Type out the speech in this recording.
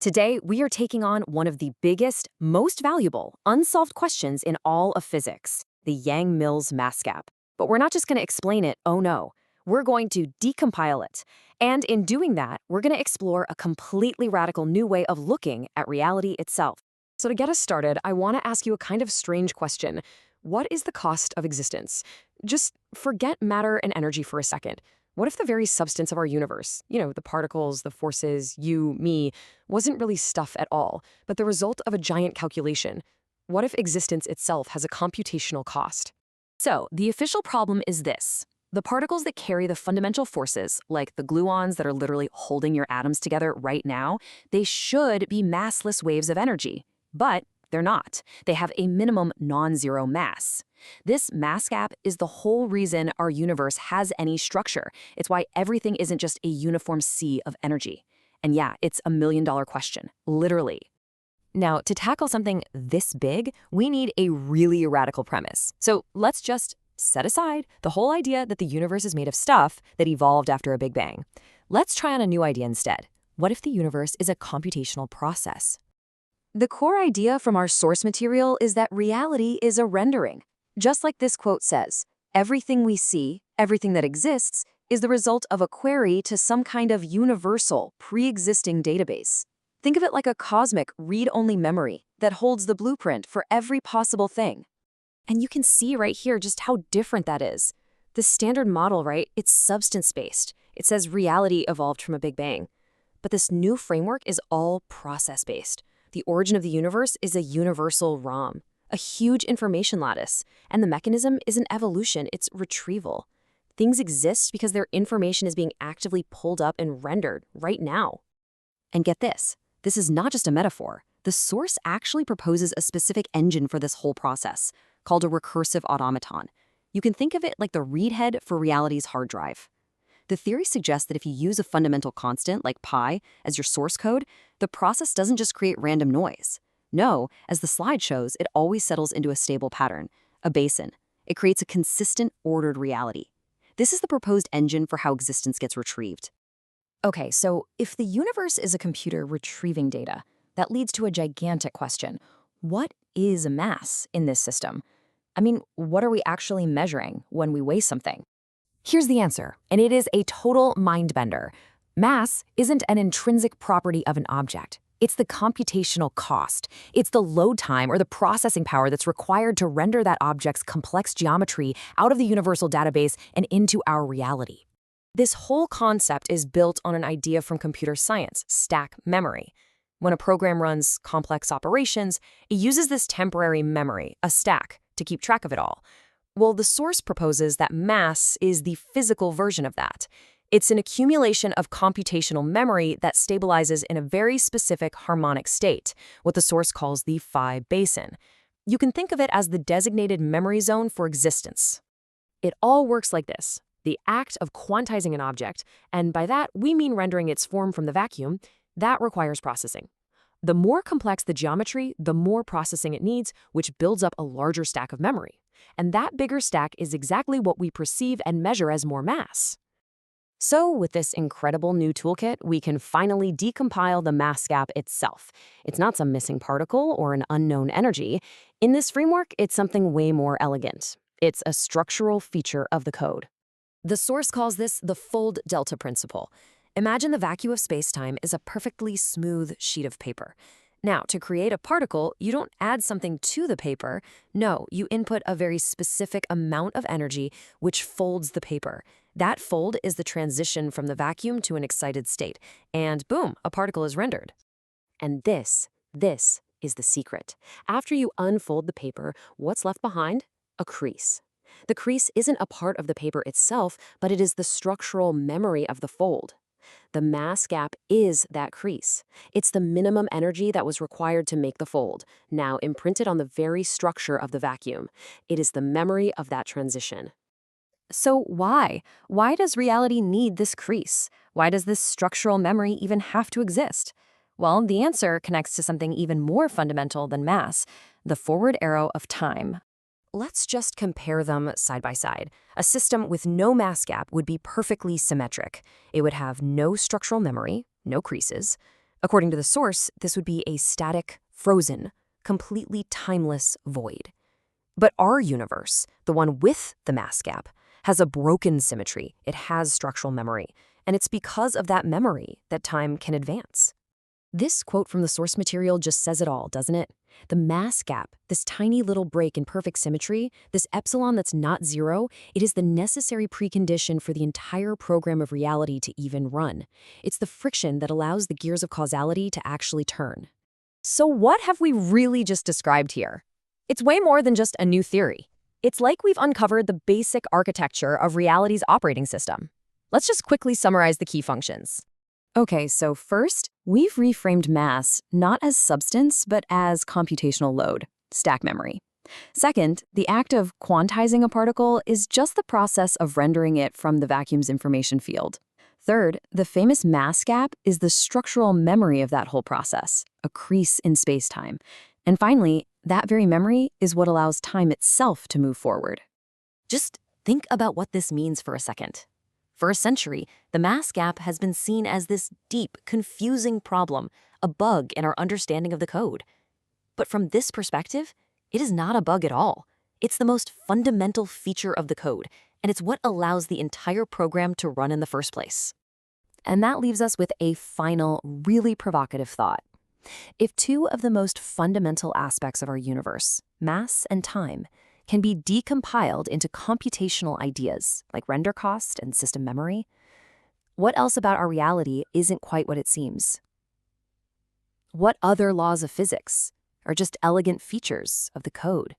Today, we are taking on one of the biggest, most valuable, unsolved questions in all of physics, the Yang-Mills mass gap. But we're not just going to explain it, oh no. We're going to decompile it. And in doing that, we're going to explore a completely radical new way of looking at reality itself. So to get us started, I want to ask you a kind of strange question. What is the cost of existence? Just forget matter and energy for a second. What if the very substance of our universe, the particles, the forces, you, me, wasn't really stuff at all, but the result of a giant calculation? What if existence itself has a computational cost? So, the official problem is this. The particles that carry the fundamental forces, like the gluons that are literally holding your atoms together right now, they should be massless waves of energy. But they're not. They have a minimum non-zero mass. This mass gap is the whole reason our universe has any structure. It's why everything isn't just a uniform sea of energy. And yeah, it's a million-dollar question, literally. Now, to tackle something this big, we need a really radical premise. So let's just set aside the whole idea that the universe is made of stuff that evolved after a Big Bang. Let's try on a new idea instead. What if the universe is a computational process? The core idea from our source material is that reality is a rendering. Just like this quote says, everything we see, everything that exists, is the result of a query to some kind of universal, pre-existing database. Think of it like a cosmic, read-only memory that holds the blueprint for every possible thing. And you can see right here just how different that is. The standard model, right, it's substance-based. It says reality evolved from a Big Bang. But this new framework is all process-based. The origin of the universe is a universal ROM, a huge information lattice, and the mechanism isn't evolution, it's retrieval. Things exist because their information is being actively pulled up and rendered right now. And get this is not just a metaphor. The source actually proposes a specific engine for this whole process, called a recursive automaton. You can think of it like the read head for reality's hard drive. The theory suggests that if you use a fundamental constant, like pi, as your source code, the process doesn't just create random noise. No, as the slide shows, it always settles into a stable pattern, a basin. It creates a consistent, ordered reality. This is the proposed engine for how existence gets retrieved. Okay, so if the universe is a computer retrieving data, that leads to a gigantic question. What is mass in this system? I mean, what are we actually measuring when we weigh something? Here's the answer, and it is a total mind-bender. Mass isn't an intrinsic property of an object. It's the computational cost. It's the load time or the processing power that's required to render that object's complex geometry out of the universal database and into our reality. This whole concept is built on an idea from computer science, stack memory. When a program runs complex operations, it uses this temporary memory, a stack, to keep track of it all. Well, the source proposes that mass is the physical version of that. It's an accumulation of computational memory that stabilizes in a very specific harmonic state, what the source calls the phi basin. You can think of it as the designated memory zone for existence. It all works like this. The act of quantizing an object, and by that we mean rendering its form from the vacuum, that requires processing. The more complex the geometry, the more processing it needs, which builds up a larger stack of memory. And that bigger stack is exactly what we perceive and measure as more mass. So with this incredible new toolkit, we can finally decompile the mass gap itself. It's not some missing particle or an unknown energy. In this framework, it's something way more elegant. It's a structural feature of the code. The source calls this the fold delta principle. Imagine the vacuum of space-time is a perfectly smooth sheet of paper. Now, to create a particle, you don't add something to the paper. No, you input a very specific amount of energy which folds the paper. That fold is the transition from the vacuum to an excited state. And boom, a particle is rendered. And this is the secret. After you unfold the paper, what's left behind? A crease. The crease isn't a part of the paper itself, but it is the structural memory of the fold. The mass gap is that crease. It's the minimum energy that was required to make the fold, now imprinted on the very structure of the vacuum. It is the memory of that transition. So why? Why does reality need this crease? Why does this structural memory even have to exist? Well, the answer connects to something even more fundamental than mass, the forward arrow of time. Let's just compare them side by side. A system with no mass gap would be perfectly symmetric. It would have no structural memory, no creases. According to the source, this would be a static, frozen, completely timeless void. But our universe, the one with the mass gap, has a broken symmetry. It has structural memory, and it's because of that memory that time can advance. This quote from the source material just says it all, doesn't it? The mass gap, this tiny little break in perfect symmetry, this epsilon that's not zero, it is the necessary precondition for the entire program of reality to even run. It's the friction that allows the gears of causality to actually turn. So what have we really just described here? It's way more than just a new theory. It's like we've uncovered the basic architecture of reality's operating system. Let's just quickly summarize the key functions. Okay, so first, we've reframed mass not as substance, but as computational load, stack memory. Second, the act of quantizing a particle is just the process of rendering it from the vacuum's information field. Third, the famous mass gap is the structural memory of that whole process, a crease in space-time. And finally, that very memory is what allows time itself to move forward. Just think about what this means for a second. For a century, the mass gap has been seen as this deep, confusing problem, a bug in our understanding of the code. But from this perspective, it is not a bug at all. It's the most fundamental feature of the code, and it's what allows the entire program to run in the first place. And that leaves us with a final, really provocative thought. If two of the most fundamental aspects of our universe, mass and time, can be decompiled into computational ideas like render cost and system memory, what else about our reality isn't quite what it seems? What other laws of physics are just elegant features of the code?